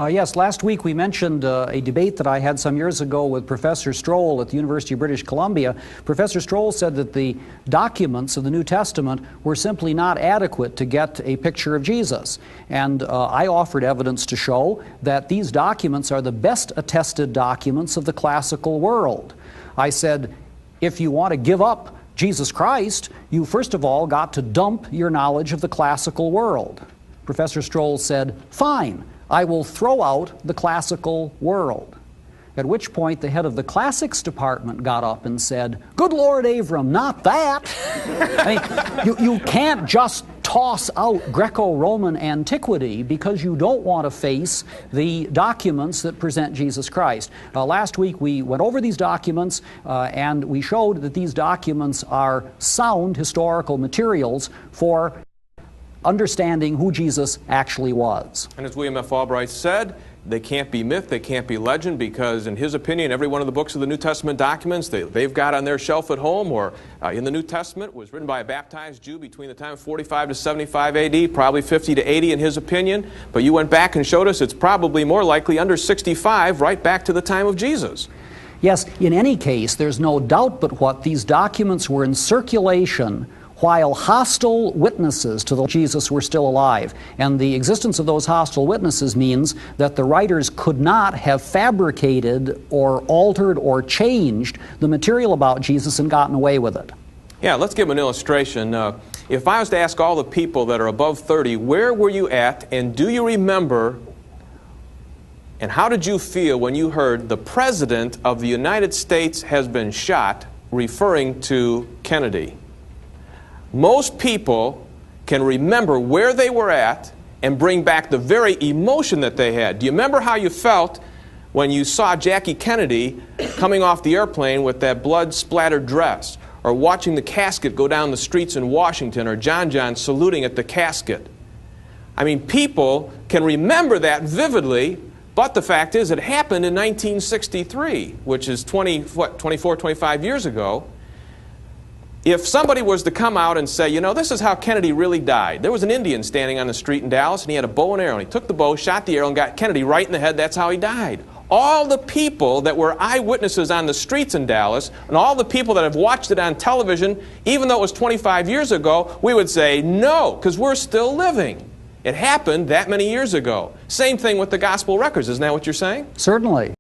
Yes, last week we mentioned a debate that I had some years ago with Professor Stroll at the University of British Columbia. Professor Stroll said that the documents of the New Testament were simply not adequate to get a picture of Jesus. And I offered evidence to show that these documents are the best attested documents of the classical world. I said, if you want to give up Jesus Christ, you first of all got to dump your knowledge of the classical world. Professor Stroll said, fine, I will throw out the classical world. At which point the head of the classics department got up and said, good Lord Avram, not that. I mean, you can't just toss out Greco-Roman antiquity because you don't want to face the documents that present Jesus Christ. Last week we went over these documents and we showed that these documents are sound historical materials for understanding who Jesus actually was. And as William F. Albright said, they can't be myth, they can't be legend, because in his opinion, every one of the books of the New Testament documents they've got on their shelf at home or in the New Testament was written by a baptized Jew between the time of 45 to 75 AD, probably 50 to 80 in his opinion. But you went back and showed us it's probably more likely under 65, right back to the time of Jesus. Yes, in any case, there's no doubt but what these documents were in circulation while hostile witnesses to Jesus were still alive. And the existence of those hostile witnesses means that the writers could not have fabricated or altered or changed the material about Jesus and gotten away with it. Yeah, let's give an illustration. If I was to ask all the people that are above 30, where were you at, and do you remember, and how did you feel when you heard the President of the United States has been shot, referring to Kennedy? Most people can remember where they were at and bring back the very emotion that they had. Do you remember how you felt when you saw Jackie Kennedy coming off the airplane with that blood-splattered dress, or watching the casket go down the streets in Washington, or John saluting at the casket? I mean, people can remember that vividly, but the fact is it happened in 1963, which is 24, 25 years ago. If somebody was to come out and say, you know, this is how Kennedy really died. There was an Indian standing on the street in Dallas, and he had a bow and arrow. And he took the bow, shot the arrow, and got Kennedy right in the head. That's how he died. All the people that were eyewitnesses on the streets in Dallas, and all the people that have watched it on television, even though it was 25 years ago, we would say no, because we're still living. It happened that many years ago. Same thing with the gospel records. Isn't that what you're saying? Certainly.